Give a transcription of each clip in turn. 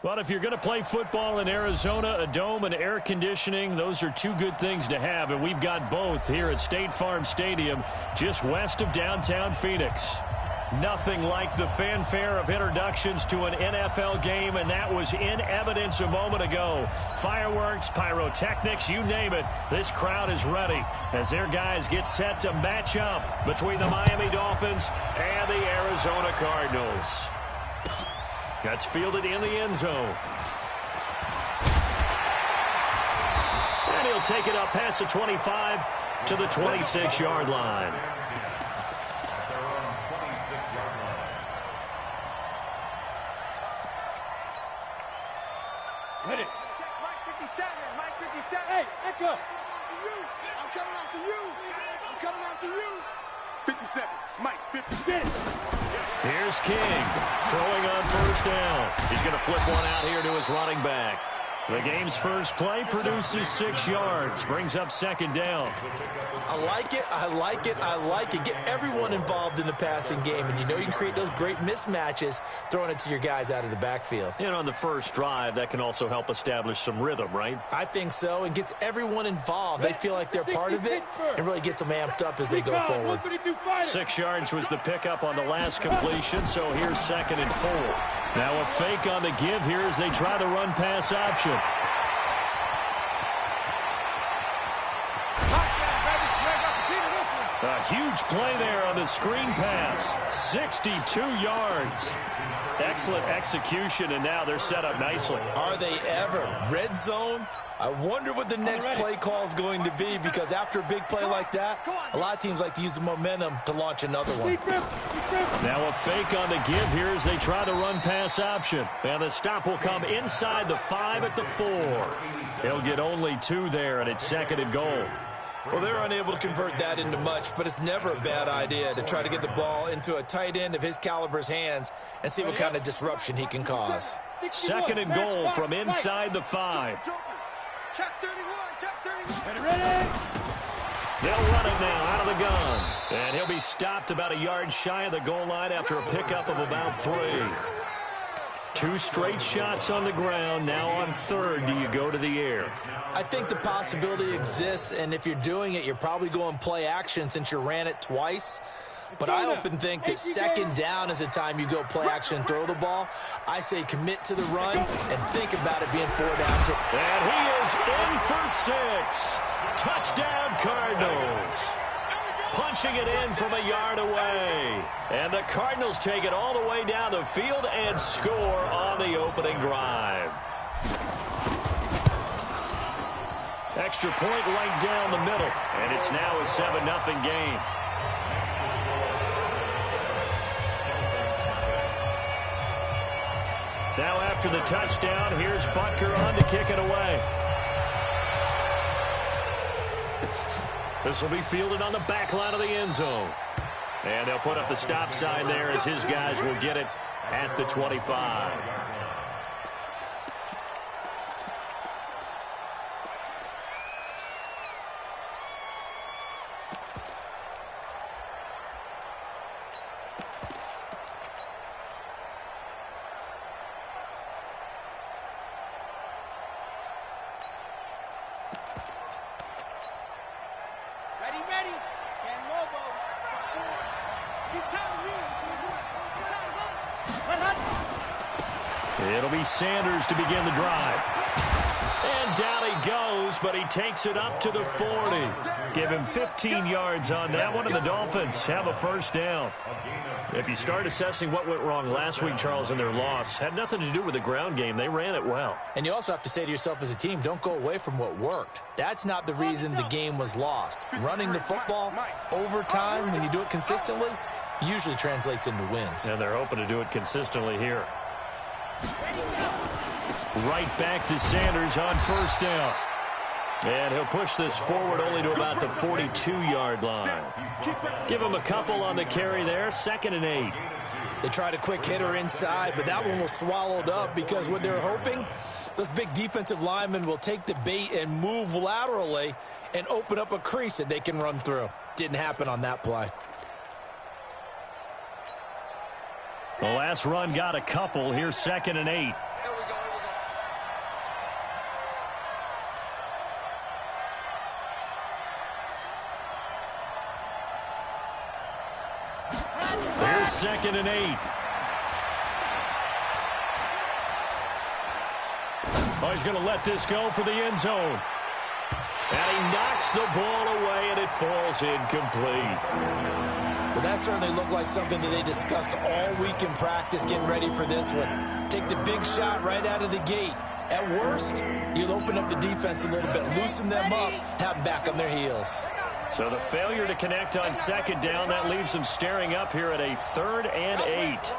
Well, if you're going to play football in Arizona, a dome and air conditioning, those are two good things to have, and we've got both here at State Farm Stadium, just west of downtown Phoenix. Nothing like the fanfare of introductions to an NFL game, and that was in evidence a moment ago. Fireworks, pyrotechnics, you name it. This crowd is ready as their guys get set to match up between the Miami Dolphins and the Arizona Cardinals. That's fielded in the end zone. And he'll take it up past the 25 to the 26-yard line. Ready. Mike 57. Mike 57. Hey, Echo. I'm coming after you. I'm coming after you. 57. Mike 57. Here's King throwing on first down. He's going to flip one out here to his running back. The game's first play produces 6 yards, brings up second down. I like it, I like it, I like it. Get everyone involved in the passing game, and you know you can create those great mismatches throwing it to your guys out of the backfield. And on the first drive, that can also help establish some rhythm, right? I think so, and gets everyone involved. They feel like they're part of it, and really gets them amped up as they go forward. 6 yards was the pickup on the last completion, so here's 2nd and 4. Now a fake on the give here as they try the run-pass option. A huge play there on the screen pass. 62 yards. Excellent execution, and now they're set up nicely. Are they ever? Red zone? I wonder what the next play call is going to be, because after a big play like that, a lot of teams like to use the momentum to launch another one. Now a fake on the give here as they try the run-pass option. And the stop will come inside the 5 at the 4. He'll get only 2 there, and it's 2nd and goal. Well, they're unable to convert that into much, but it's never a bad idea to try to get the ball into a tight end of his caliber's hands and see what kind of disruption he can cause. 2nd and goal from inside the 5. Check 31, check 31. Ready? They'll run it now out of the gun. And he'll be stopped about a yard shy of the goal line after a pickup of about 3. 2 straight shots on the ground. Now on 3rd, do you go to the air? I think the possibility exists, and if you're doing it, you're probably going play action since you ran it twice. But I often think that 2nd down is the time you go play action and throw the ball. I say commit to the run and think about it being 4 down. And he is in for 6. Touchdown, Cardinals. Punching it in from a yard away. And the Cardinals take it all the way down the field and score on the opening drive. Extra point right down the middle. And it's now a 7-0 game. Now after the touchdown, here's Butker on to kick it away. This will be fielded on the back line of the end zone. And they'll put up the stop sign there as his guys will get it at the 25. It'll be Sanders to begin the drive. And down he goes, but he takes it up to the 40. Give him 15 yards on that one, and the Dolphins have a first down. If you start assessing what went wrong last week, Charles, in their loss, had nothing to do with the ground game. They ran it well. And you also have to say to yourself as a team, don't go away from what worked. That's not the reason the game was lost. Running the football over time, when you do it consistently, usually translates into wins. And they're hoping to do it consistently here. Right back to Sanders on first down. And he'll push this forward only to about the 42-yard line. Give him a couple on the carry there. 2nd and 8. They tried a quick hitter inside, but that one was swallowed up because what they're hoping, those big defensive linemen will take the bait and move laterally and open up a crease that they can run through. Didn't happen on that play. The last run got a couple. Here's 2nd and 8. Here's 2nd and 8. Oh, he's going to let this go for the end zone. And he knocks the ball away, and it falls incomplete. Well, that certainly looked like something that they discussed all week in practice getting ready for this one. Take the big shot right out of the gate. At worst, you'll open up the defense a little bit, loosen them up, have them back on their heels. So the failure to connect on 2nd down, that leaves them staring up here at a 3rd and 8.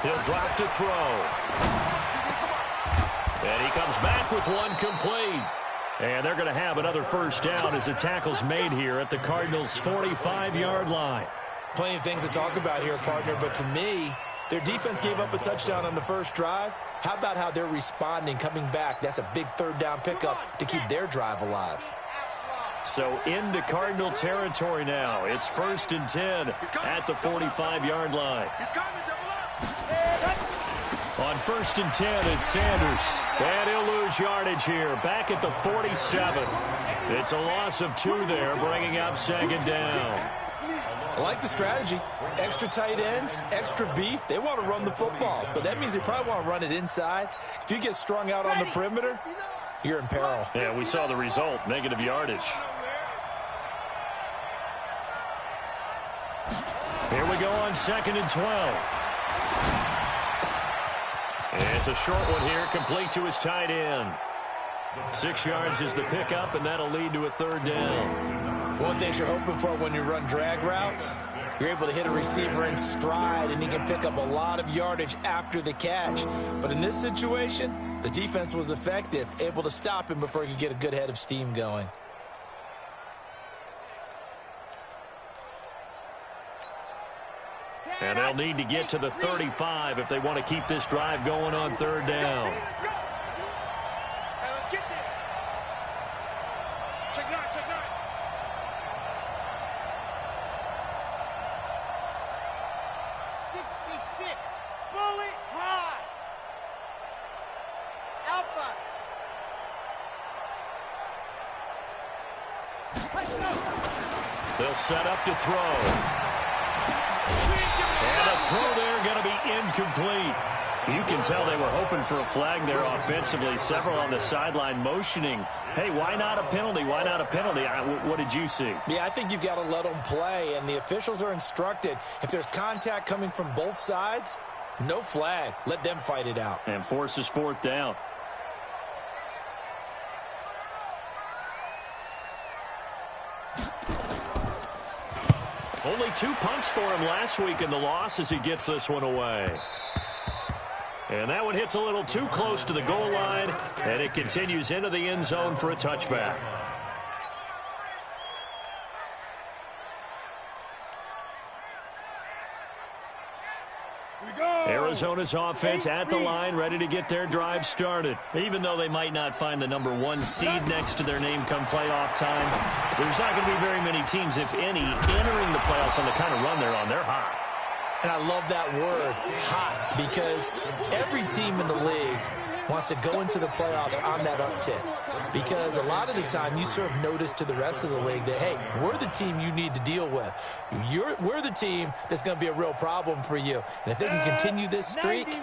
He'll drop to throw. And he comes back with one complete. And they're going to have another first down as the tackle's made here at the Cardinals' 45-yard line. Plenty of things to talk about here, partner, but to me, their defense gave up a touchdown on the first drive. How about how they're responding, coming back? That's a big 3rd down pickup to keep their drive alive. So into Cardinal territory now. It's 1st and 10 at the 45-yard line. On 1st and 10, it's Sanders. And he'll lose yardage here. Back at the 47. It's a loss of 2 there, bringing up 2nd down. I like the strategy. Extra tight ends, extra beef. They want to run the football, but that means they probably want to run it inside. If you get strung out on the perimeter, you're in peril. Yeah, we saw the result, negative yardage. Here we go on 2nd and 12. It's a short one here, complete to his tight end. 6 yards is the pickup, and that'll lead to a 3rd down. One thing you're hoping for when you run drag routes, you're able to hit a receiver in stride, and he can pick up a lot of yardage after the catch. But in this situation, the defense was effective, able to stop him before he could get a good head of steam going. And they'll need to get to the 35 if they want to keep this drive going on 3rd down. Check 9, check 9. 66. Bullet high. Alpha. They'll set up to throw. And a throw there going to be incomplete. You can tell they were hoping for a flag there offensively. Several on the sideline motioning, hey, why not a penalty? Why not a penalty? What did you see? Yeah, I think you've got to let them play, and the officials are instructed. If there's contact coming from both sides, no flag. Let them fight it out. And forces 4th down. Only 2 punts for him last week in the loss as he gets this one away. And that one hits a little too close to the goal line, and it continues into the end zone for a touchback. Arizona's offense at the line, ready to get their drive started. Even though they might not find the #1 seed next to their name come playoff time, there's not going to be very many teams, if any, entering the playoffs on the kind of run they're on. They're hot. And I love that word, hot, because every team in the league wants to go into the playoffs on that uptick. Because a lot of the time you serve notice to the rest of the league that, hey, we're the team you need to deal with. We're the team that's going to be a real problem for you. And if they can continue this streak,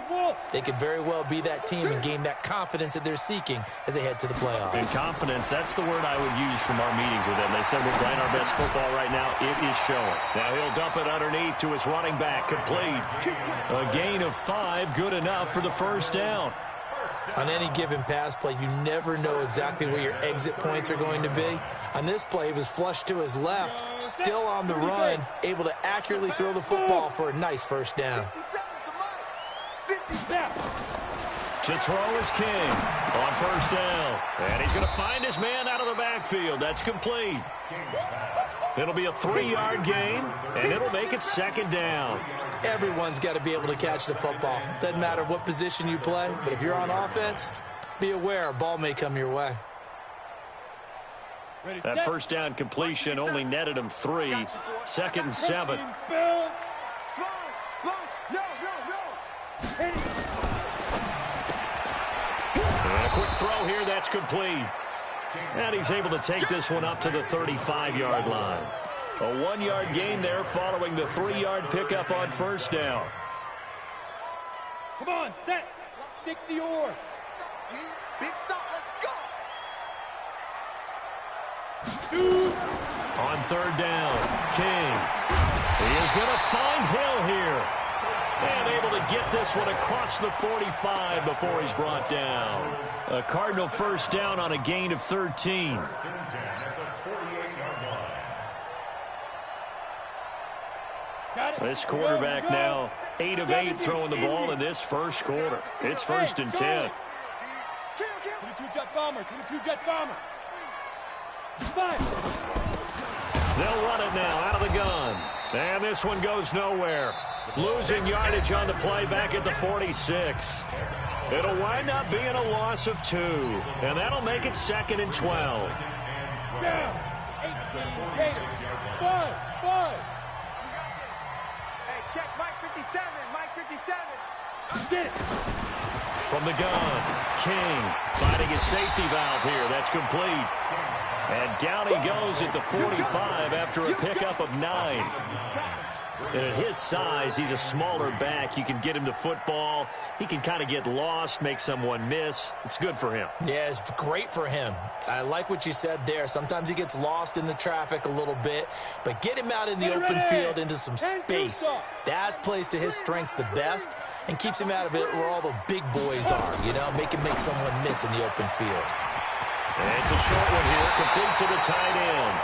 they could very well be that team and gain that confidence that they're seeking as they head to the playoffs. And confidence, that's the word I would use from our meetings with them. They said we're playing our best football right now. It is showing. Now he'll dump it underneath to his running back, complete. A gain of 5, good enough for the first down. On any given pass play, you never know exactly where your exit points are going to be. On this play, he was flushed to his left, still on the run, able to accurately throw the football for a nice first down. To throw is King on first down. And he's going to find his man out of the backfield. That's complete. It'll be a 3-yard gain, and it'll make it second down. Everyone's got to be able to catch the football. Doesn't matter what position you play, but if you're on offense, be aware a ball may come your way. That first down completion only netted him 3. 2nd and 7. And a quick throw here, that's complete. And he's able to take this one up to the 35-yard line. A 1-yard gain there following the 3-yard pickup on first down. Come on, set. 60 or. Big stop, let's go. Shoot. On third down, King. He is going to find Hill here. And able to get this one across the 45 before he's brought down. A Cardinal first down on a gain of 13. This quarterback now 8 of 8 throwing the ball in this first quarter. It's 1st and 10. 22 jet bomber, 22 jet bomber. They'll run it now out of the gun. And this one goes nowhere. Losing yardage on the play back at the 46. It'll wind up being a loss of 2. And that'll make it 2nd and 12. Down. 18. 5. Hey, check Mike 57. Mike 57. Sit. From the gun, King finding his safety valve here. That's complete. And down he goes at the 45 after a pickup of 9. And at his size, he's a smaller back. You can get him to football. He can kind of get lost, make someone miss. It's good for him. Yeah, it's great for him. I like what you said there. Sometimes he gets lost in the traffic a little bit, but get him out in the open field into some space. That plays to his strengths the best and keeps him out of it where all the big boys are, you know, make someone miss in the open field. And it's a short one here, complete to the tight end.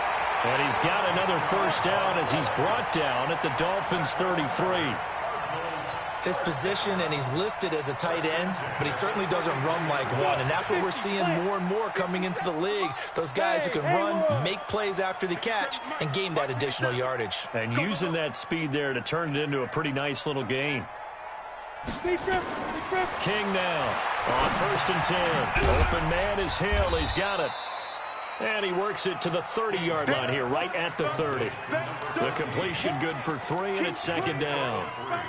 And he's got another first down as he's brought down at the Dolphins' 33. His position, and he's listed as a tight end, but he certainly doesn't run like one. And that's what we're seeing more and more coming into the league. Those guys who can run, make plays after the catch, and gain that additional yardage. And using that speed there to turn it into a pretty nice little game. King now on 1st and 10. Open man is Hill. He's got it. And he works it to the 30-yard line here, right at the 30. The completion good for 3, and it's 2nd down. I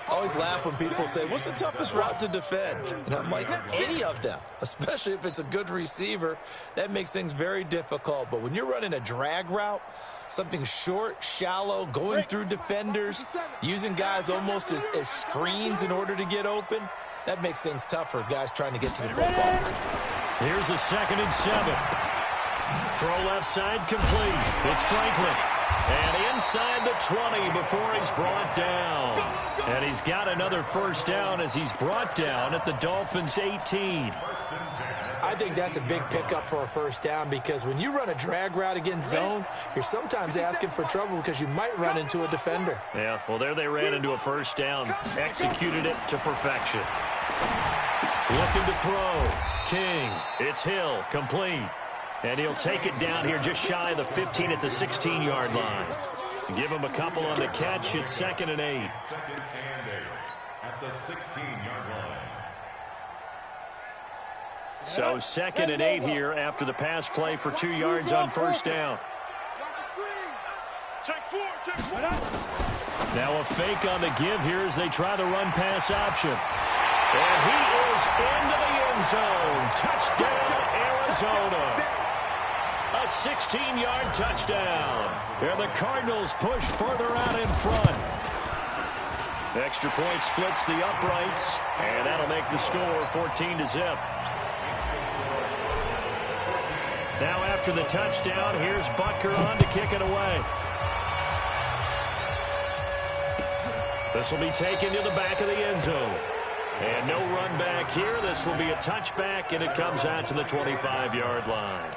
always laugh when people say, what's the toughest route to defend? And I'm like, any of them, especially if it's a good receiver. That makes things very difficult. But when you're running a drag route, something short, shallow, going through defenders, using guys almost as screens in order to get open, that makes things tough for guys trying to get to the football. Here's a 2nd and 7. Throw left side complete. It's Franklin. And inside the 20 before he's brought down. And he's got another first down as he's brought down at the Dolphins' 18. I think that's a big pickup for a first down because when you run a drag route against zone, you're sometimes asking for trouble because you might run into a defender. Yeah, well, there they ran into a first down. Executed it to perfection. Looking to throw. King. It's Hill. Complete. And he'll take it down here just shy of the 15 at the 16-yard line. Give him a couple on the catch. It's 2nd and 8. At the 16-yard line. So 2nd and 8 here after the pass play for 2 yards on first down. Now a fake on the give here as they try the run-pass option. And he is into the end zone. Touchdown, Arizona. A 16-yard touchdown. And the Cardinals push further out in front. Extra point splits the uprights, and that'll make the score 14-0. Now after the touchdown, here's Butker on to kick it away. This will be taken to the back of the end zone. And no run back here. This will be a touchback, and it comes out to the 25-yard line.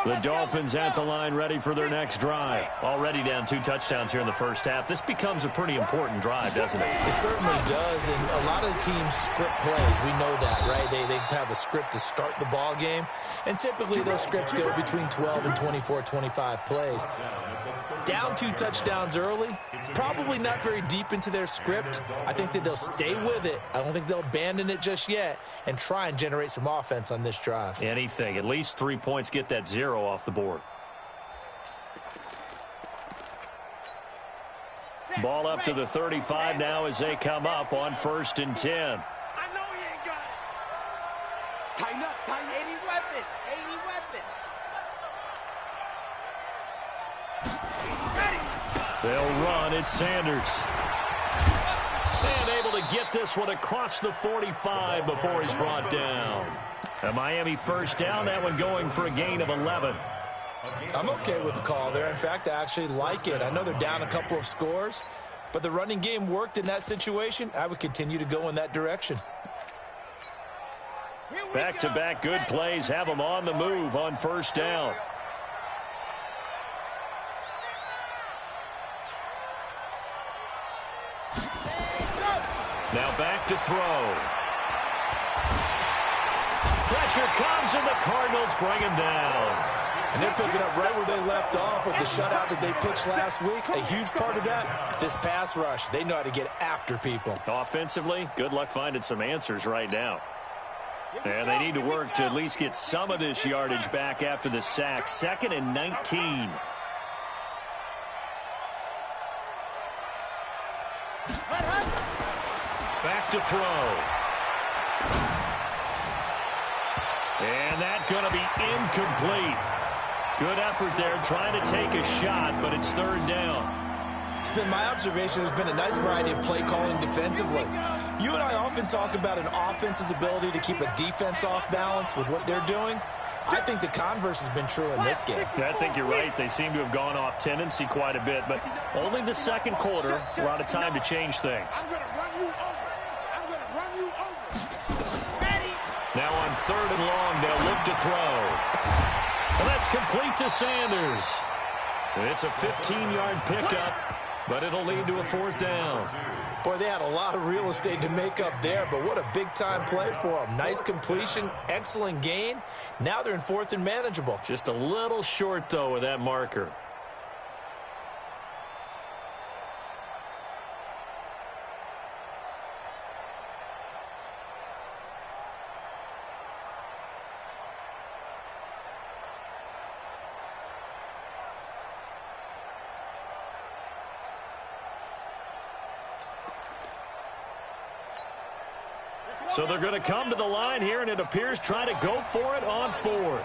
The Dolphins at the line ready for their next drive. Already down 2 touchdowns here in the first half. This becomes a pretty important drive, doesn't it? It certainly does, and a lot of the teams script plays. We know that, right? They have a script to start the ball game, and typically those scripts go between 12 and 24, 25 plays. Down 2 touchdowns early, probably not very deep into their script. I think that they'll stay with it. I don't think they'll abandon it just yet and try and generate some offense on this drive. Anything. At least 3 points, get that 0 off the board. Ball up to the 35 now as they come up on 1st and 10. I know he ain't got it. Tighten up, tighten. 80 weapon. 80 weapon. Ready. They'll run. It's Sanders. And able to get this one across the 45 before he's brought down. A Miami first down, that one going for a gain of 11. I'm okay with the call there. In fact, I actually like it. I know they're down a couple of scores, but the running game worked in that situation. I would continue to go in that direction. Back-to-back good plays have them on the move on 1st down. Now back to throw. Pressure comes, and the Cardinals bring him down. And they're picking up right where they left off with the shutout that they pitched last week. A huge part of that, this pass rush. They know how to get after people. Offensively, good luck finding some answers right now. And they need to work to at least get some of this yardage back after the sack. 2nd and 19. Back to throw. And that's going to be incomplete. Good effort there trying to take a shot, but it's 3rd down. It's been my observation there's been a nice variety of play calling defensively. You and I often talk about an offense's ability to keep a defense off balance with what they're doing. I think the converse has been true in this game. I think you're right. They seem to have gone off tendency quite a bit, but only the 2nd quarter. We're out of time to change things. I'm going to run you over. I'm going to run you over. Ready. Now on 3rd and long, they'll look to throw. And that's complete to Sanders. It's a 15-yard pickup, but it'll lead to a 4th down. Boy, they had a lot of real estate to make up there, but what a big-time play for them. Nice completion, excellent gain. Now they're in 4th and manageable. Just a little short, though, with that marker. So they're going to come to the line here, and it appears trying to go for it on 4th.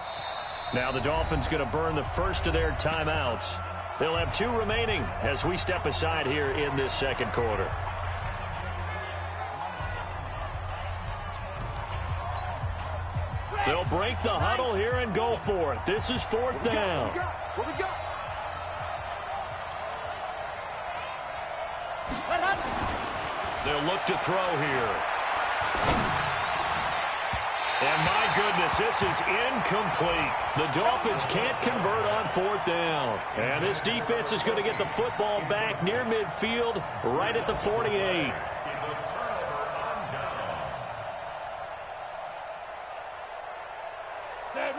Now the Dolphins going to burn the first of their timeouts. They'll have 2 remaining as we step aside here in this 2nd quarter. They'll break the huddle here and go for it. This is 4th down. What we got? They'll look to throw here. And my goodness, this is incomplete. The Dolphins can't convert on 4th down. And this defense is going to get the football back near midfield, right at the 48.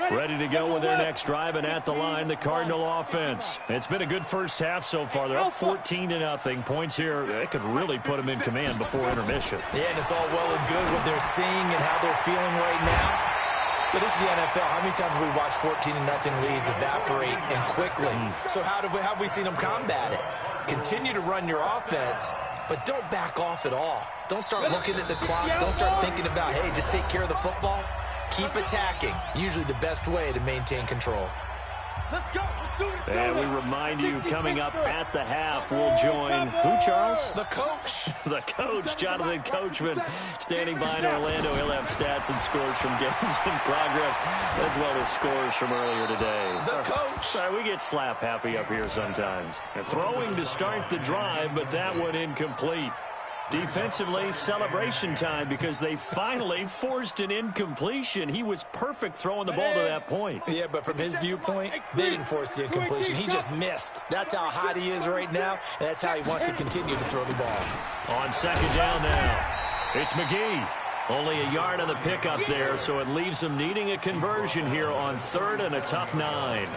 Ready to go with their next drive, and at the line, the Cardinal offense. It's been a good first half so far. They're up 14-0. Points here, they could really put them in command before intermission. Yeah, and it's all well and good what they're seeing and how they're feeling right now. But this is the NFL. How many times have we watched 14-0 leads evaporate and quickly? So how have we seen them combat it? Continue to run your offense, but don't back off at all. Don't start looking at the clock. Don't start thinking about, hey, just take care of the football. Keep attacking. Usually the best way to maintain control. Let's go. Let's do it. And we remind you, coming up at the half, we'll join who, Charles? The coach. The coach, Jonathan Coachman, standing by in Orlando. He'll have stats and scores from games in progress, as well as scores from earlier today. The coach. Sorry, we get slap happy up here sometimes. Throwing to start the drive, but that one incomplete. Defensively, celebration time because they finally forced an incompletion. He was perfect throwing the ball to that point. Yeah, but from his viewpoint, they didn't force the incompletion. He just missed. That's how hot he is right now, and that's how he wants to continue to throw the ball. On 2nd down now, it's McGee. Only a yard on the pickup there, so it leaves him needing a conversion here on 3rd and a tough 9.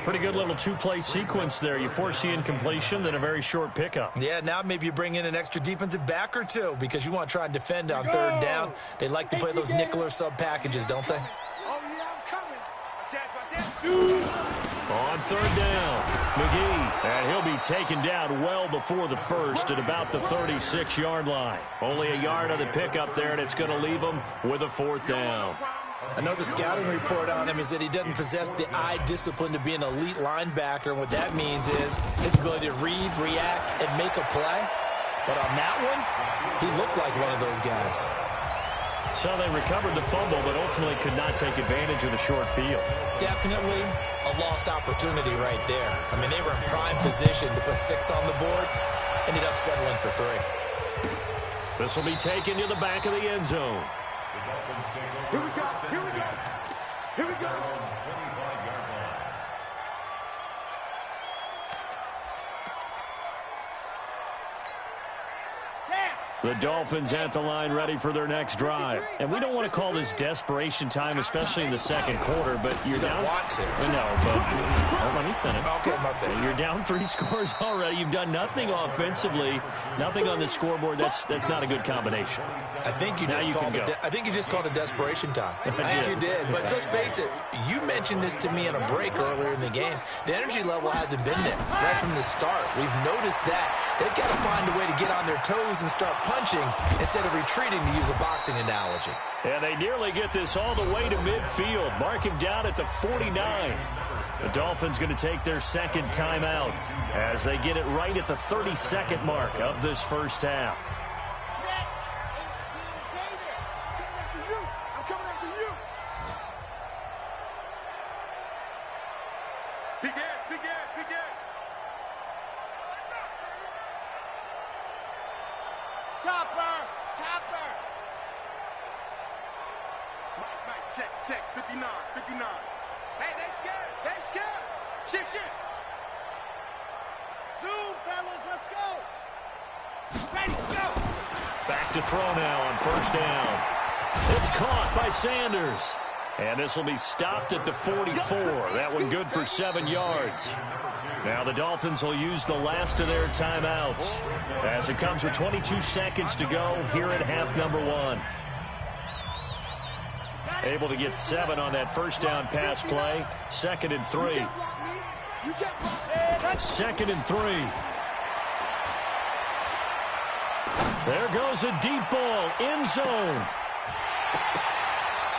Pretty good little 2-play sequence there. You force the incompletion, then a very short pickup. Yeah, now maybe you bring in an extra defensive back or 2 because you want to try and defend on 3rd down. They like to play those nickel or sub packages, don't they? Oh, yeah, I'm coming. On third down, McGee, and he'll be taken down well before the first at about the 36-yard line. Only a yard on the pickup there, and it's going to leave him with a fourth down. I know the scouting report on him is that he doesn't possess the eye discipline to be an elite linebacker, and what that means is his ability to read, react, and make a play. But on that one, he looked like one of those guys. So they recovered the fumble, but ultimately could not take advantage of the short field. Definitely a lost opportunity right there. I mean, they were in prime position to put 6 on the board, ended up settling for 3. This will be taken to the back of the end zone. Here we go. Here we go. Here we go. The Dolphins at the line ready for their next drive. And we don't want to call this desperation time, especially in the second quarter, but you're down. Want to. No, but let me finish. Okay, my bad. You're down 3 scores already. You've done nothing offensively, nothing on the scoreboard. That's not a good combination. I think you just called it desperation time. I think you did. But let's face it, you mentioned this to me in a break earlier in the game. The energy level hasn't been there right from the start. We've noticed that. They've got to find a way to get on their toes and start punching instead of retreating, to use a boxing analogy. And they nearly get this all the way to midfield. Mark him down at the 49. The Dolphins going to take their second timeout as they get it right at the 32nd mark of this first half. I'm coming after you. Begin. Chopper. Mike, check. 59. Hey, they scared. Shift. Zoom, fellas, let's go. Ready, go. Back to throw now on first down. It's caught by Sanders. And this will be stopped at the 44. That one good for 7 yards. Now the Dolphins will use the last of their timeouts as it comes with 22 seconds to go here at half number 1. Able to get 7 on that first down pass play. 2nd and 3. 2nd and 3. There goes a deep ball, end zone.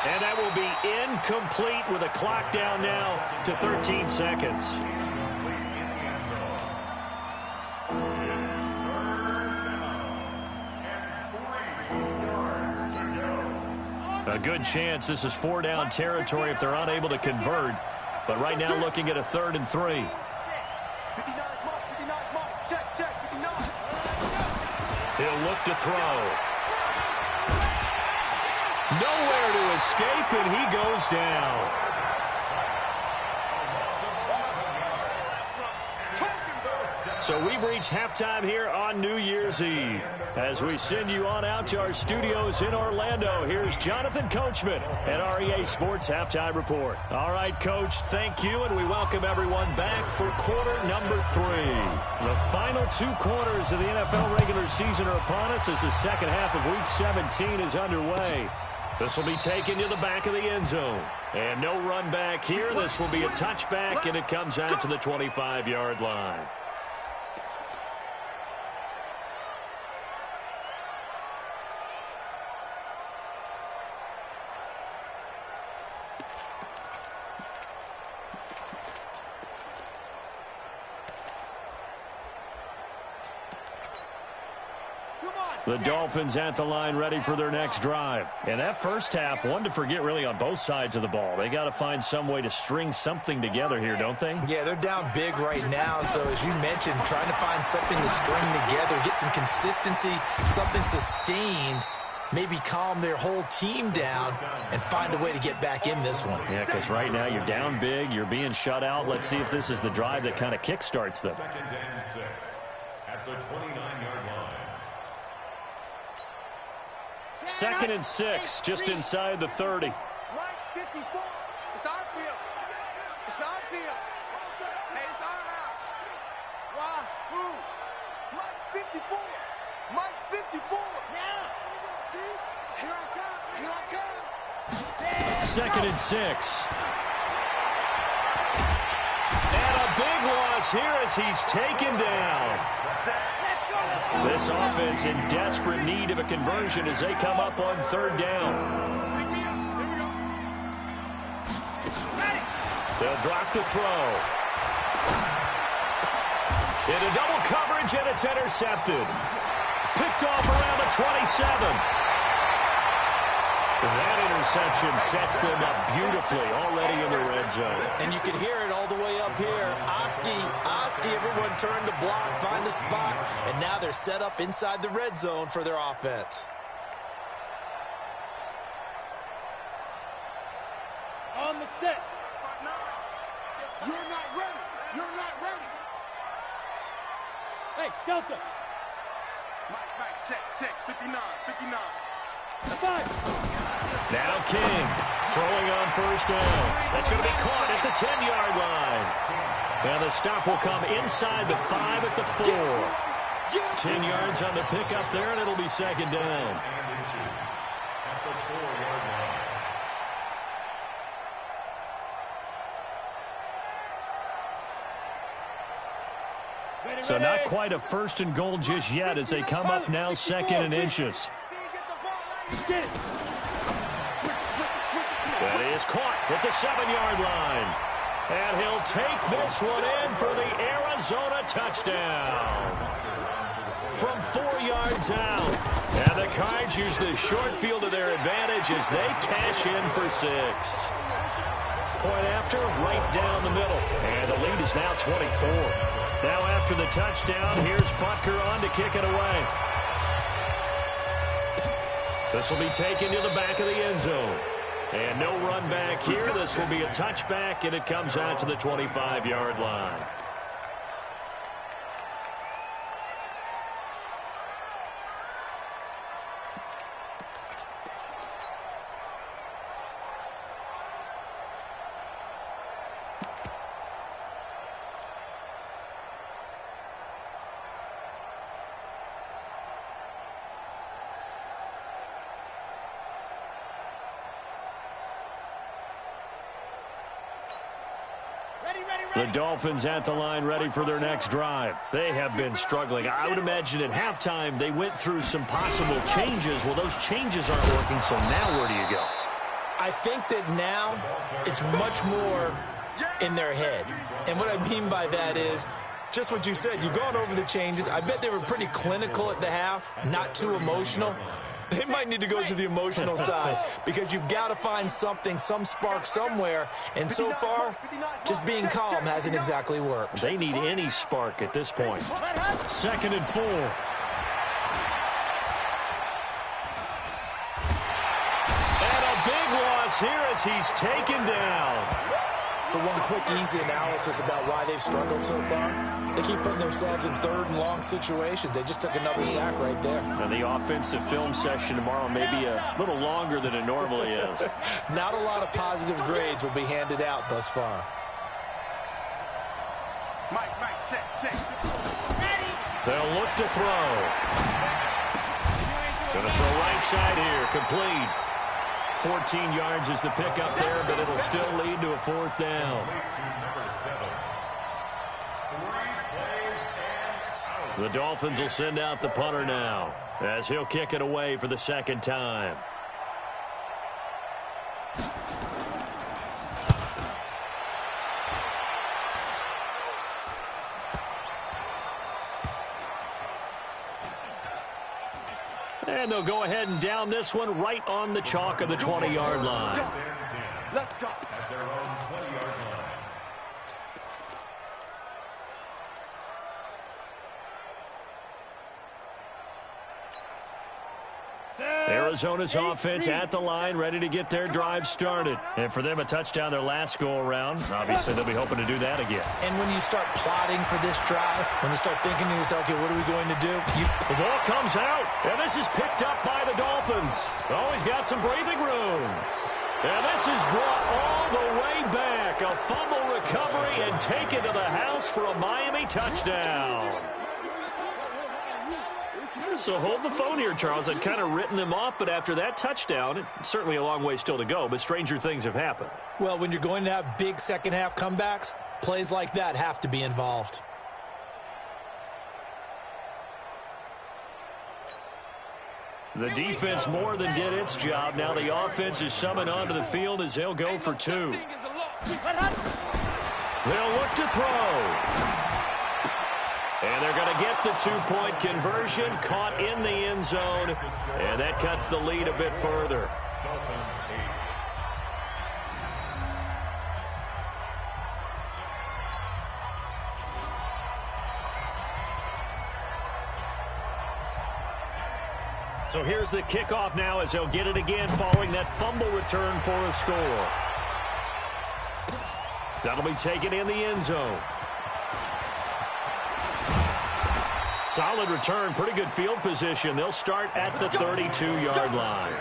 And that will be incomplete with a clock down now to 13 seconds. A good chance this is 4-down territory if they're unable to convert. But right now looking at a 3rd and 3. He'll look to throw. Nowhere to escape, and he goes down. So we've reached halftime here on New Year's Eve. As we send you on out to our studios in Orlando, here's Jonathan Coachman at REA Sports Halftime Report. All right, Coach, thank you, and we welcome everyone back for quarter number 3. The final 2 quarters of the NFL regular season are upon us as the second half of Week 17 is underway. This will be taken to the back of the end zone. And no run back here. This will be a touchback, and it comes out to the 25-yard line. The Dolphins at the line ready for their next drive. And that first half, one to forget really on both sides of the ball. They got to find some way to string something together here, don't they? Yeah, they're down big right now. So as you mentioned, trying to find something to string together, get some consistency, something sustained, maybe calm their whole team down and find a way to get back in this one. Yeah, because right now you're down big, you're being shut out. Let's see if this is the drive that kind of kickstarts them. 2nd and 6 at the 29-yard line. 2nd and 6, just inside the 30. Right 54. It's our field. It's our field. Hey, it's our house. Why? Who? Mike 54. Mike 54. Now. Here I come. 2nd and 6. loss here as he's taken down. This offense in desperate need of a conversion as they come up on third down. They'll drop the throw. Into double coverage, and it's intercepted. Picked off around the 27. That interception sets them up beautifully already in the red zone. And you can hear it all the way up here. Oski, everyone turned to block, find a spot, and now they're set up inside the red zone for their offense. On the set. You're not ready. You're not ready. Hey, Delta. Mike, check. 59. That's fine. Now King throwing on first down. That's going to be caught at the 10-yard line. And the stop will come inside the 5 at the 4. 10 yards on the pickup there, and it'll be second down. So not quite a first and goal just yet as they come up now second and inches. That is caught at the 7-yard line. And he'll take this one in for the Arizona touchdown. From 4 yards out. And the Cards use the short field to their advantage as they cash in for 6. Point after, right down the middle. And the lead is now 24. Now after the touchdown, here's Butker on to kick it away. This will be taken to the back of the end zone. And no run back here. This will be a touchback, and it comes out to the 25-yard line. The Dolphins at the line ready for their next drive. They have been struggling. I would imagine at halftime they went through some possible changes. Well, those changes aren't working, so now where do you go? I think that now it's much more in their head. And what I mean by that is just what you said. You've gone over the changes. I bet they were pretty clinical at the half, not too emotional. They might need to go to the emotional side because you've got to find something, some spark somewhere. And so far, just being calm hasn't exactly worked. They need any spark at this point. 2nd and 4. And a big loss here as he's taken down. So one quick, easy analysis about why they've struggled so far. They keep putting themselves in 3rd and long situations. They just took another sack right there. And the offensive film session tomorrow may be a little longer than it normally is. Not a lot of positive grades will be handed out thus far. Mike, check. Ready. They'll look to throw. Going to throw right side here, complete. 14 yards is the pickup there, but it'll still lead to a 4th down. The Dolphins will send out the punter now as he'll kick it away for the 2nd time. And they'll go ahead and down this one right on the chalk of the 20-yard line. Let's go. At their own 20-yard line. Arizona's offense at the line, ready to get their drive started. And for them, a touchdown their last go-around. Obviously, they'll be hoping to do that again. And when you start plotting for this drive, when you start thinking to yourself, okay, what are we going to do? The ball comes out, and this is picked up by the Dolphins. Always got some breathing room. And this is brought all the way back. A fumble recovery and taken to the house for a Miami touchdown. So hold the phone here, Charles. I'd kind of written them off, but after that touchdown, it's certainly a long way still to go, but stranger things have happened. Well, when you're going to have big second-half comebacks, Plays like that have to be involved. The defense more than did its job. Now the offense is summoned onto the field as they'll go for two. They'll look to throw. And they're going to get the two-point conversion, caught in the end zone, and that cuts the lead a bit further. So here's the kickoff now as they'll get it again following that fumble return for a score. That'll be taken in the end zone. Solid return, pretty good field position. They'll start at the 32-yard line.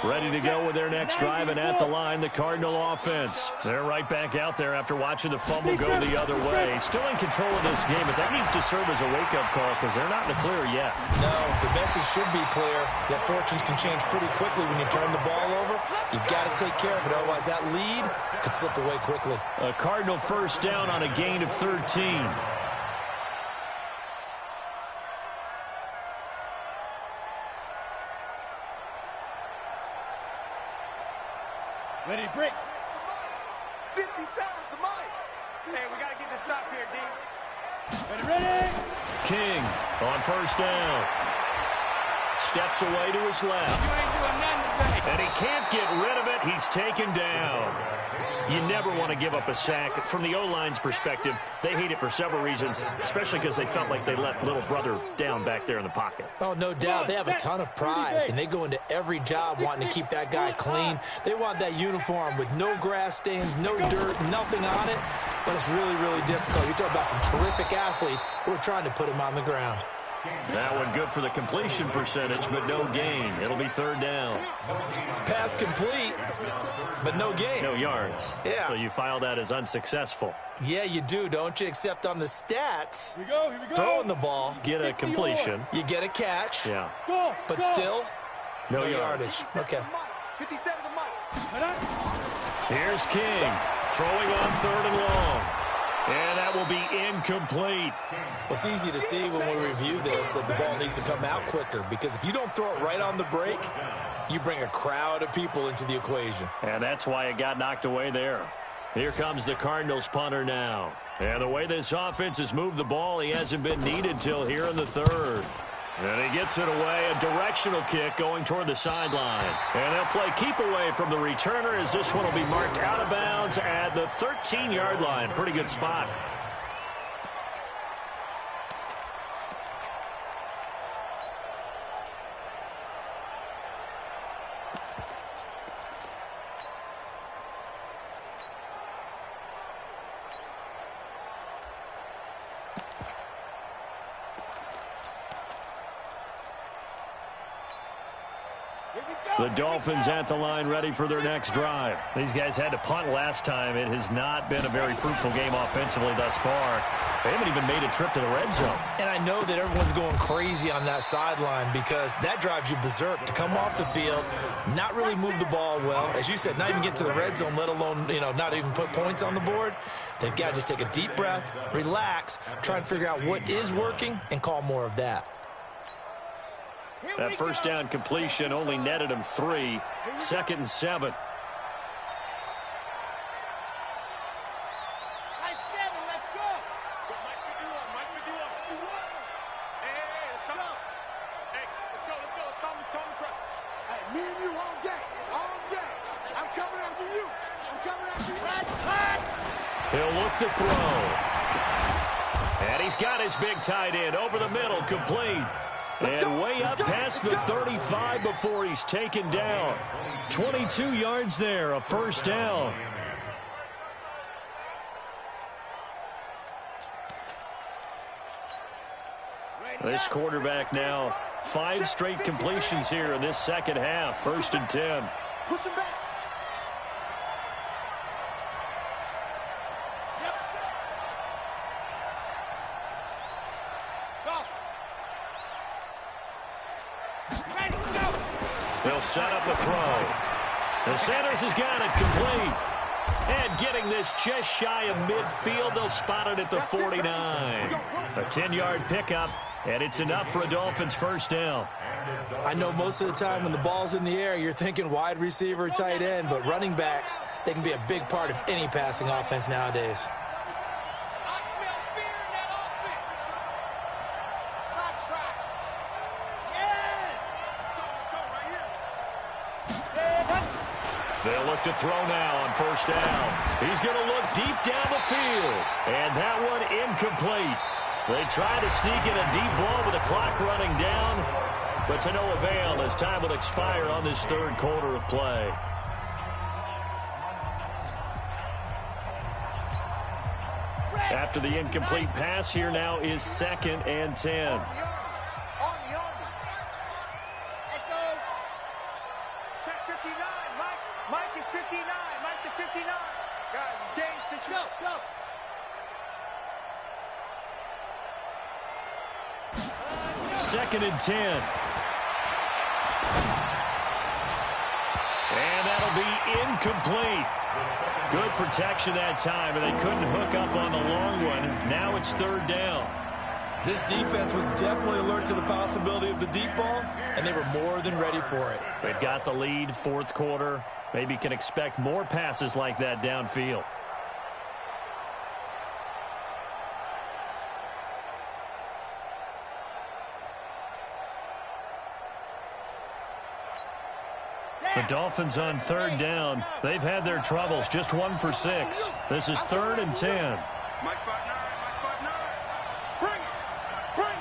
Ready to go with their next drive, and at the line, the Cardinal offense. They're right back out there after watching the fumble go the other way. Still in control of this game, but that needs to serve as a wake-up call because they're not in the clear yet. No, the message should be clear that fortunes can change pretty quickly when you turn the ball over. You've got to take care of it, otherwise that lead could slip away quickly. A Cardinal first down on a gain of 13. Ready, break. 50 seconds to Mike. Hey, we got to get this stop here, D. Ready. King on first down. Steps away to his left. You ain't doing nothing today. And he can't get rid of it. He's taken down. You never want to give up a sack. From the O-line's perspective, they hate it for several reasons, especially because they felt like they let little brother down back there in the pocket. Oh, no doubt. They have a ton of pride, and they go into every job wanting to keep that guy clean. They want that uniform with no grass stains, no dirt, nothing on it. But it's really, really difficult. You're talking about some terrific athletes who are trying to put him on the ground. That one good for the completion percentage, but no gain. It'll be third down. Pass complete, but no gain. No yards. Yeah. So you file that as unsuccessful. Yeah, you do, don't you? Except on the stats, Here we go. throwing the ball, Get a completion. you get a catch, Yeah. Go. but still, No no yards. yardage. Okay. 57 to Mike. Here's King throwing on third and long. And that will be incomplete. Well, it's easy to see when we review this that the ball needs to come out quicker, because if you don't throw it right on the break, you bring a crowd of people into the equation. And that's why it got knocked away there. Here comes the Cardinals punter now. And the way this offense has moved the ball, he hasn't been needed till here in the third. And he gets it away, a directional kick going toward the sideline. And they'll play keep away from the returner as this one will be marked out of bounds at the 13-yard line. Pretty good spot. The Dolphins at the line ready for their next drive. These guys had to punt last time. It has not been a very fruitful game offensively thus far. They haven't even made a trip to the red zone. And I know that everyone's going crazy on that sideline because that drives you berserk to come off the field, not really move the ball well. As you said, not even get to the red zone, let alone, not even put points on the board. They've got to just take a deep breath, relax, try and figure out what is working and call more of that. That first down completion only netted him 3. 2nd and 7. Nice 7, let's go. Mike, we do one. Hey, let's go. Hey, let's go. Call me crush. Hey, me and you all day. I'm coming after you. He'll look to throw. And he's got his big tight end over the middle, complete. And way up past the 35 before he's taken down. 22 yards there, a first down. This quarterback now, 5 straight completions here in this second half. 1st and 10. Push him back. They'll set up a throw. The Sanders has got it complete. And getting this just shy of midfield, they'll spot it at the 49. A 10-yard pickup, and it's enough for a Dolphins first down. I know most of the time when the ball's in the air, you're thinking wide receiver, tight end, but running backs, they can be a big part of any passing offense nowadays. They'll look to throw now on first down. He's going to look deep down the field. And that one incomplete. They try to sneak in a deep ball with the clock running down, but to no avail as time will expire on this third quarter of play. After the incomplete pass, here now is 2nd and 10. Mike is 59. Mike to 59. Guys, it's game situation. Go. Second and 10. And that'll be incomplete. Good protection that time, and they couldn't hook up on the long one. Now it's 3rd down. This defense was definitely alert to the possibility of the deep ball, and they were more than ready for it. They've got the lead, 4th quarter. Maybe can expect more passes like that downfield. The Dolphins on 3rd down. They've had their troubles, just 1 for 6. This is 3rd and 10. Mike 5'9", Mike 5'9". Bring it.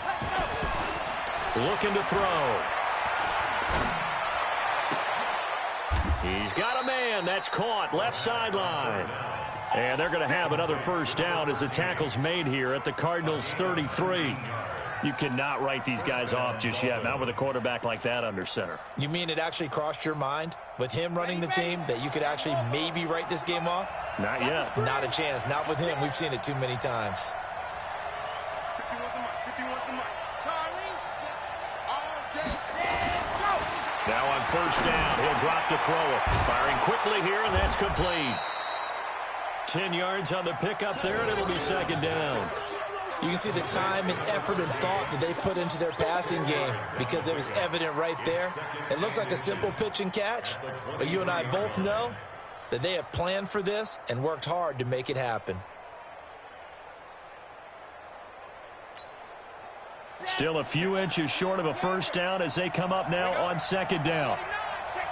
Let's go. Looking to throw. He's got a man. That's caught. Left sideline. And they're going to have another first down as the tackle's made here at the Cardinals' 33. You cannot write these guys off just yet, not with a quarterback like that under center. You mean it actually crossed your mind with him running the team that you could actually maybe write this game off? Not yet. Not a chance. Not with him. We've seen it too many times. 51 to Mike. Charlie. All day. Go. Now on first down, he'll drop to throw it. Firing quickly here, and that's complete. 10 yards on the pickup there, and it'll be 2nd down. You can see the time and effort and thought that they put into their passing game because it was evident right there. It looks like a simple pitch and catch, but you and I both know that they have planned for this and worked hard to make it happen. Still a few inches short of a first down as they come up now on 2nd down. Check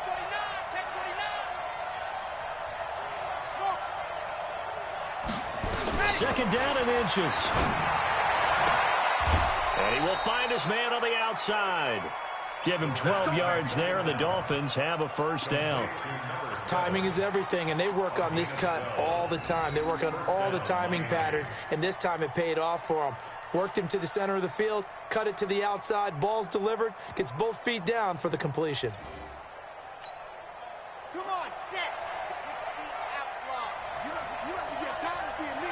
49. 2nd down and inches. And he will find his man on the outside. Give him 12 yards there, and the Dolphins have a first down. Timing is everything, and they work on this cut all the time. They work on all the timing patterns, and this time it paid off for them. Worked him to the center of the field, cut it to the outside, ball's delivered, gets both feet down for the completion. Come on, set. 60 outlaw. You must be getting tired of seeing me.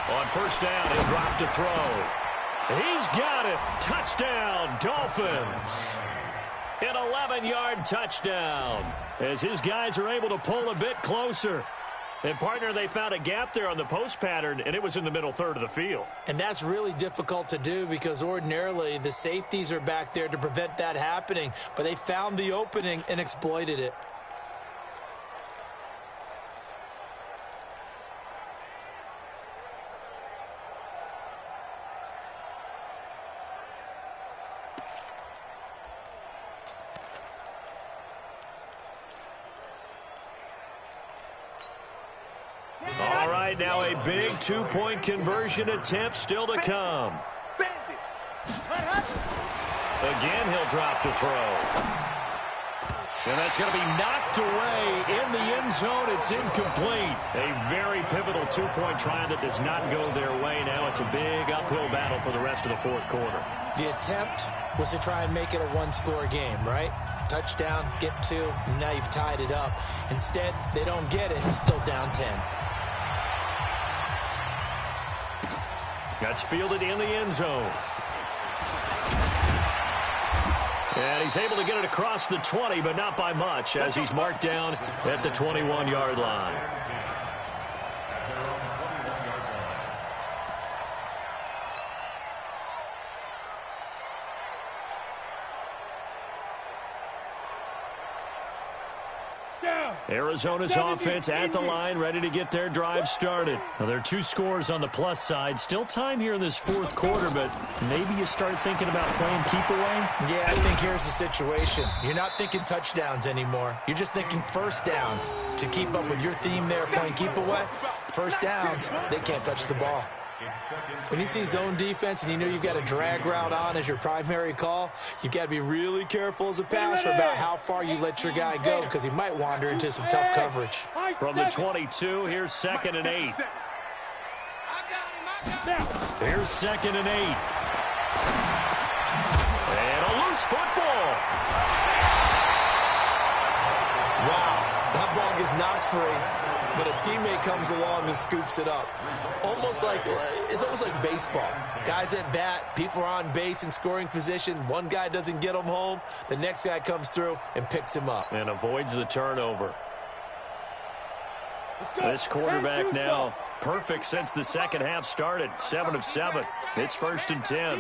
On first down, he'll drop to throw. He's got it. Touchdown, Dolphins. An 11-yard touchdown as his guys are able to pull a bit closer. And, partner, they found a gap there on the post pattern, and it was in the middle third of the field. And that's really difficult to do because ordinarily the safeties are back there to prevent that happening. But they found the opening and exploited it. All right, now a big two-point conversion attempt still to come. Again, he'll drop to throw. And that's going to be knocked away in the end zone. It's incomplete. A very pivotal two-point try that does not go their way. Now it's a big uphill battle for the rest of the 4th quarter. The attempt was to try and make it a one-score game, right? Touchdown, get 2, and now you've tied it up. Instead, they don't get it. It's still down 10. That's fielded in the end zone. And he's able to get it across the 20, but not by much, as he's marked down at the 21-yard line. Arizona's offense at the line, ready to get their drive started. Now, there are 2 scores on the plus side. Still time here in this fourth quarter, but maybe you start thinking about playing keep away? Yeah, I think here's the situation. You're not thinking touchdowns anymore. You're just thinking first downs. To keep up with your theme there, playing keep away, first downs, they can't touch the ball. When you see zone defense and you know you've got a drag route on as your primary call, you've got to be really careful as a passer about how far you let your guy go, because he might wander into some tough coverage. From the 22, here's 2nd and 8. Here's 2nd and 8. And a loose football. Wow, that ball gets knocked free, but a teammate comes along and scoops it up. It's almost like baseball. Guys at bat, people are on base in scoring position. One guy doesn't get him home. The next guy comes through and picks him up. And avoids the turnover. This quarterback now perfect since the second half started. 7 of 7. It's 1st and 10.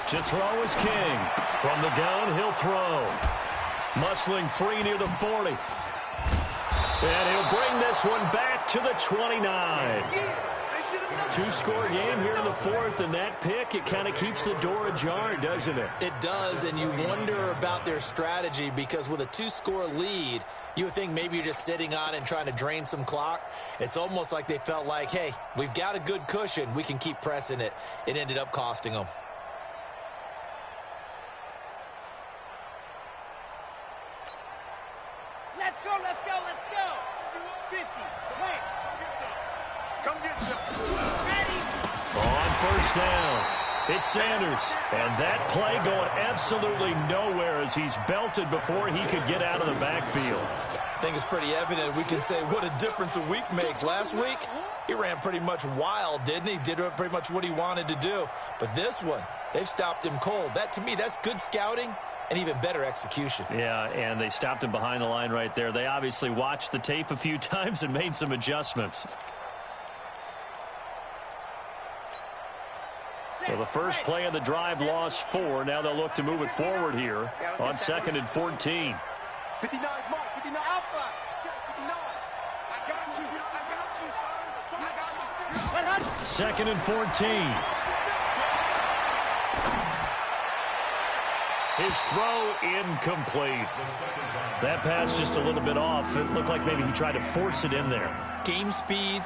To throw is King. From the gun, he'll throw. Muscling free near the 40. And he'll bring this one back to the 29. 2-score game here in the fourth, and that pick, it kind of keeps the door ajar, doesn't it? It does, and you wonder about their strategy, because with a 2-score lead, you would think maybe you're just sitting on it and trying to drain some clock. It's almost like they felt like, hey, we've got a good cushion. We can keep pressing it. It ended up costing them. Let's go, let's go, let's go. 50. Come get some. Ready. On 1st down, it's Sanders. And that play going absolutely nowhere as he's belted before he could get out of the backfield. I think it's pretty evident. We can say what a difference a week makes. Last week, he ran pretty much wild, didn't he? Did pretty much what he wanted to do. But this one, they've stopped him cold. That, to me, that's good scouting and even better execution. Yeah, and they stopped him behind the line right there. They obviously watched the tape a few times and made some adjustments. So the first play of the drive lost 4. Now they'll look to move it forward here on 2nd and 14. 59, Mark, 59, Alpha, 59. I got you, son. I got you. 2nd and 14. His throw incomplete. That pass just a little bit off. It looked like maybe he tried to force it in there. Game speed,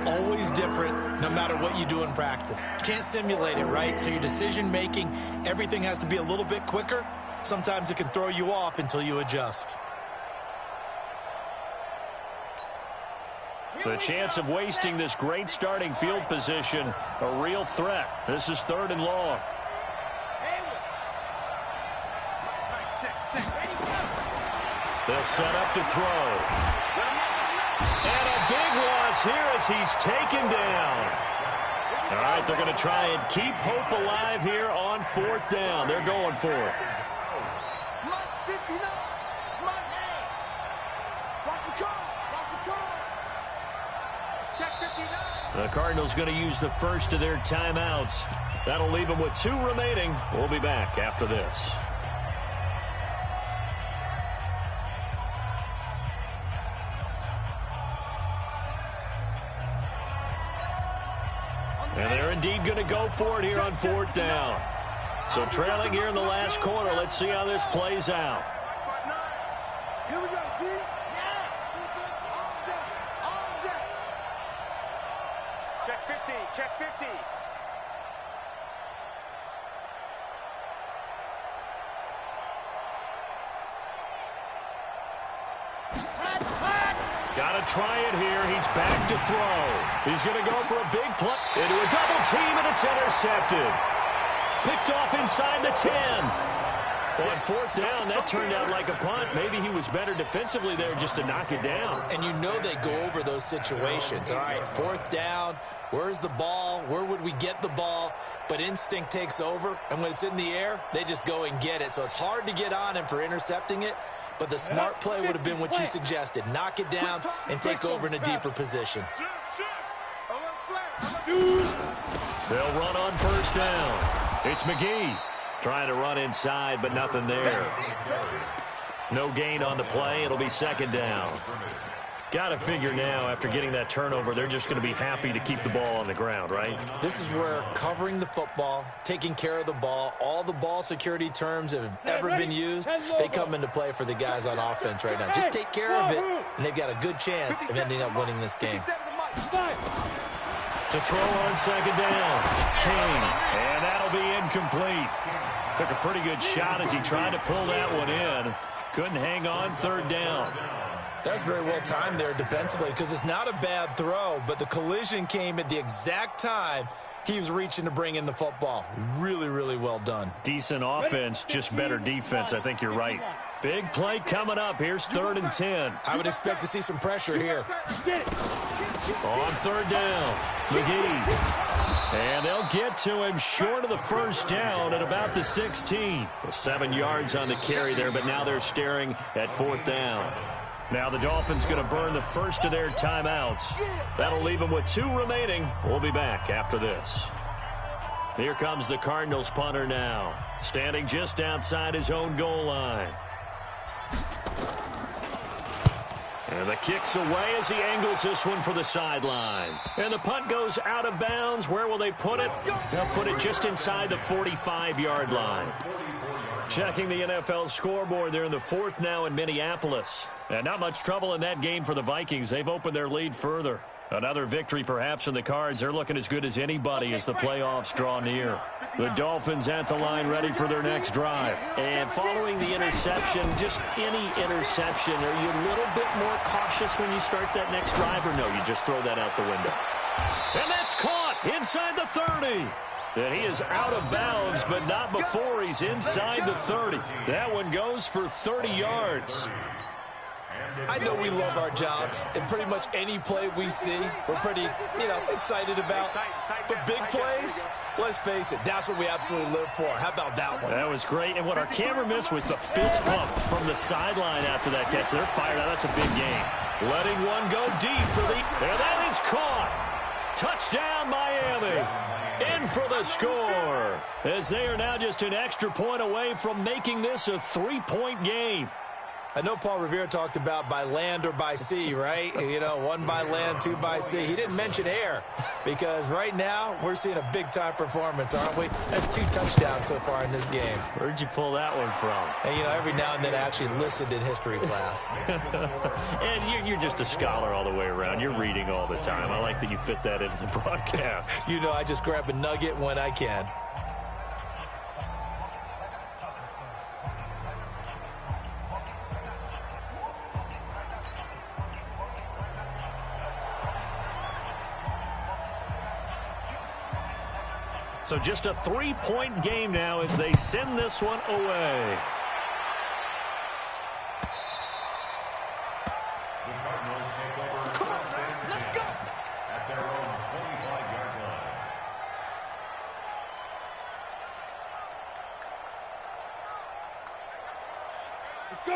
always different, no matter what you do in practice. You can't simulate it, right? So your decision-making, everything has to be a little bit quicker. Sometimes it can throw you off until you adjust. The chance of wasting this great starting field position, a real threat. This is 3rd and long. They'll set up to throw. And a big loss here as he's taken down. All right, they're going to try and keep hope alive here on 4th down. They're going for it. The Cardinals going to use the first of their timeouts. That'll leave them with 2 remaining. We'll be back after this. And they're indeed going to go for it here on 4th down. So trailing here in the last quarter. Let's see how this plays out. Here we go, D. All day. Check 50, check 50. Got to try it here. He's back to throw. He's going to go for a big play into a double team, and it's intercepted. Picked off inside the 10. On fourth down, that turned out like a punt. Maybe he was better defensively there just to knock it down. And you know they go over those situations. All right, fourth down, where's the ball? Where would we get the ball? But instinct takes over, and when it's in the air, they just go and get it. So it's hard to get on him for intercepting it, but the smart play would have been what you suggested. Knock it down and take over in a deeper position. They'll run on first down. It's McGee trying to run inside, but nothing there. No gain on the play. It'll be second down. Got to figure now, after getting that turnover, they're just going to be happy to keep the ball on the ground, right? This is where covering the football, taking care of the ball, all the ball security terms that have ever been used, they come into play for the guys on offense right now. Just take care of it, and they've got a good chance of ending up winning this game. To throw on second down, King, and that'll be incomplete. Took a pretty good shot as he tried to pull that one in. Couldn't hang on third down. That's very well timed there defensively because it's not a bad throw, but the collision came at the exact time he was reaching to bring in the football. Really, really well done. Decent offense, just better defense. I think you're right. Big play coming up. Here's 3rd and 10. I would expect to see some pressure here. On third down, McGee. And they'll get to him short of the first down at about the 16. 7 yards on the carry there, but now they're staring at 4th down. Now the Dolphins going to burn the first of their timeouts. That'll leave them with 2 remaining. We'll be back after this. Here comes the Cardinals punter now, standing just outside his own goal line. And the kick's away as he angles this one for the sideline. And the punt goes out of bounds. Where will they put it? They'll put it just inside the 45-yard line. Checking the NFL scoreboard, they're in the 4th now in Minneapolis. And not much trouble in that game for the Vikings. They've opened their lead further. Another victory perhaps in the cards. They're looking as good as anybody as the playoffs draw near. The Dolphins at the line ready for their next drive. And following the interception, just any interception, are you a little bit more cautious when you start that next drive, or no, you just throw that out the window? And that's caught inside the 30. And he is out of bounds, but not before he's inside the 30. That one goes for 30 yards. I know we love our jobs, and pretty much any play we see, we're pretty, excited about. But big plays, let's face it, that's what we absolutely live for. How about that one? That was great, and what our camera missed was the fist pump from the sideline after that catch. They're fired out. That's a big game. Letting one go deep for the, and that is caught. Touchdown, Miami. In for the score, as they are now just an extra point away from making this a 3-point game. I know Paul Revere talked about by land or by sea, right? 1 by land, 2 by sea. He didn't mention air because right now we're seeing a big-time performance, aren't we? That's 2 touchdowns so far in this game. Where'd you pull that one from? And, every now and then I actually listened in history class. And you're just a scholar all the way around. You're reading all the time. I like that you fit that into the broadcast. I just grab a nugget when I can. So just a 3-point game now as they send this one away. The Cardinals take over first and 10 at their own 25-yard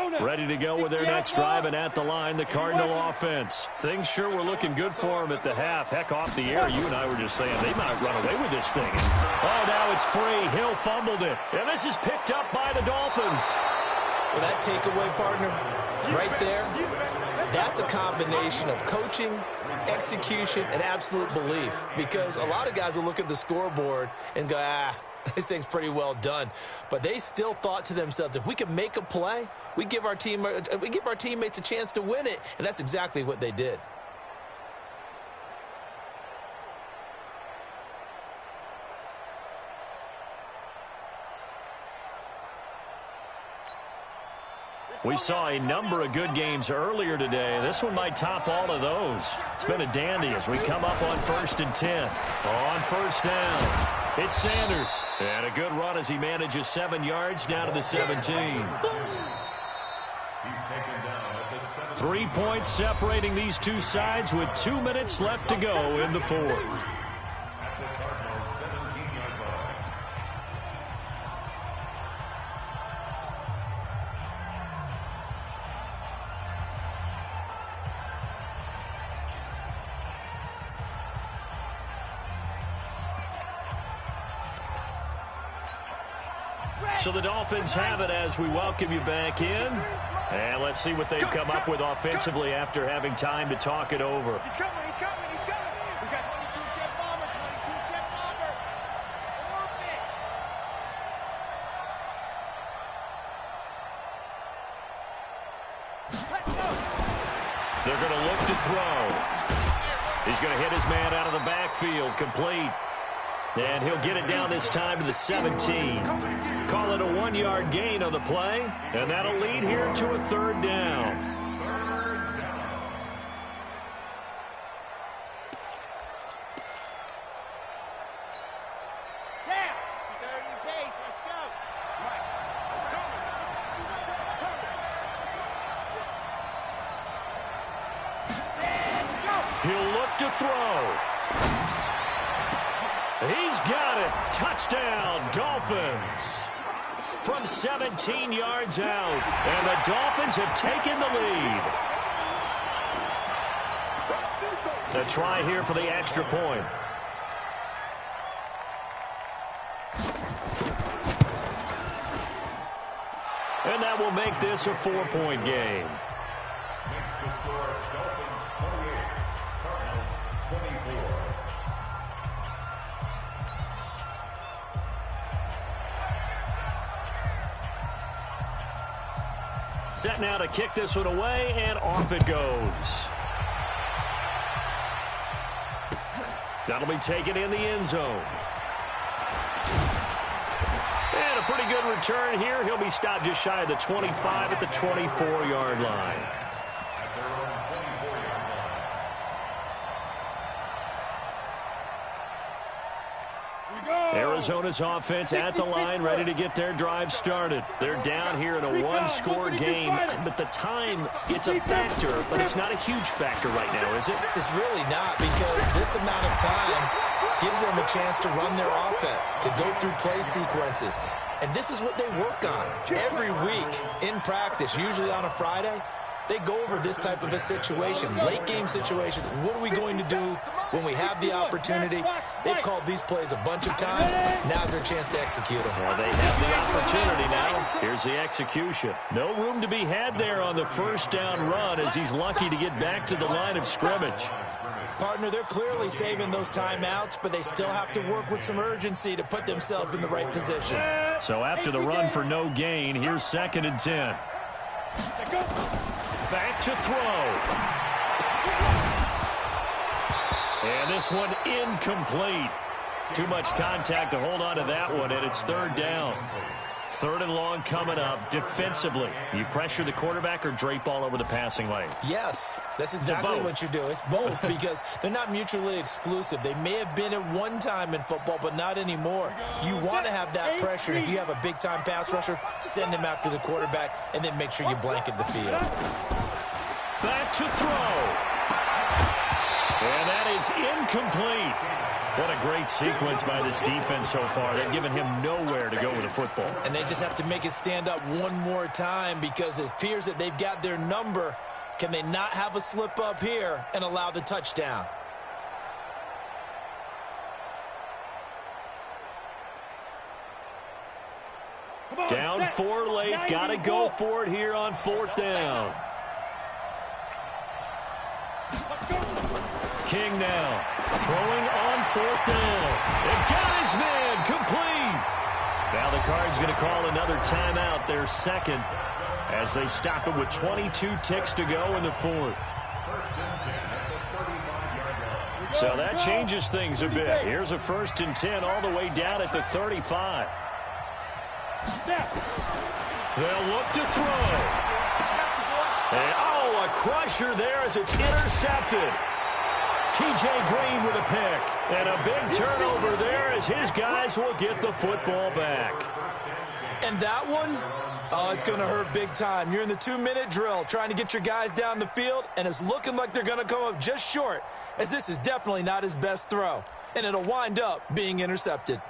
line. Ready to go with their next drive, and at the line, the Cardinal offense. Things sure were looking good for them at the half. Heck, off the air, you and I were just saying they might run away with this thing. Oh, now it's free. Hill fumbled it. And this is picked up by the Dolphins. Well, that takeaway, partner, right there, that's a combination of coaching, execution, and absolute belief. Because a lot of guys will look at the scoreboard and go, this thing's pretty well done. But they still thought to themselves, if we can make a play, we give our teammates a chance to win it. And that's exactly what they did. We saw a number of good games earlier today. This one might top all of those. It's been a dandy as we come up on 1st and 10. On first down, it's Sanders. And a good run as he manages 7 yards down to the 17. 3 points separating these two sides with 2 minutes left to go in the fourth. So the Dolphins have it as we welcome you back in. And let's see what they've come up with offensively after having time to talk it over. He's coming, he's coming, he's coming. We got 22 jet bomber, 22 jet bomber. Orbit. Let's go. They're going to look to throw. He's going to hit his man out of the backfield, complete. And he'll get it down this time to the 17. Call it a 1-yard gain on the play, and that'll lead here to a 3rd down. Yeah, 30 pace, let's go. He'll look to throw. He's got it. Touchdown, Dolphins. From 17 yards out. And the Dolphins have taken the lead. A try here for the extra point. And that will make this a 4-point game. Makes the score Dolphins 28, Cardinals 24. Set now to kick this one away, and off it goes. That'll be taken in the end zone. And a pretty good return here. He'll be stopped just shy of the 25 at the 24-yard line. At their own 24-yard line. Arizona's offense at the line, ready to get their drive started. They're down here in a 1-score game, but the time, it's a factor, but it's not a huge factor right now, is it? It's really not, because this amount of time gives them a chance to run their offense, to go through play sequences. And this is what they work on every week in practice, usually on a Friday. They go over this type of a situation, late game situation. What are we going to do when we have the opportunity? They've called these plays a bunch of times. Now's their chance to execute them. Well, they have the opportunity now. Here's the execution. No room to be had there on the first down run as he's lucky to get back to the line of scrimmage. Partner, they're clearly saving those timeouts, but they still have to work with some urgency to put themselves in the right position. So after the run for no gain, here's 2nd and 10. Back to throw. And this one incomplete. Too much contact to hold on to that one, and it's 3rd down. 3rd and long coming up. Defensively, you pressure the quarterback or drape all over the passing lane? Yes, that's exactly what you do. It's both because they're not mutually exclusive. They may have been at one time in football, but not anymore. You want to have that pressure. If you have a big-time pass rusher, send him after the quarterback, and then make sure you blanket the field. Back to throw. And that is incomplete. What a great sequence by this defense so far. They've given him nowhere to go with the football. And they just have to make it stand up one more time because it appears that they've got their number. Can they not have a slip up here and allow the touchdown? Down 4 late. Got to go for it here on 4th down. King now throwing on 4th down. And got his man complete. Now the Cards going to call another timeout, their 2nd, as they stop it with 22 ticks to go in the 4th. So that changes things a bit. Here's a 1st and 10 all the way down at the 35. They'll look to throw. a crusher there as it's intercepted. T.J. Green with a pick. And a big turnover there as his guys will get the football back. And that one, oh, it's going to hurt big time. You're in the 2-minute drill trying to get your guys down the field, and it's looking like they're going to come up just short, as this is definitely not his best throw. And it'll wind up being intercepted.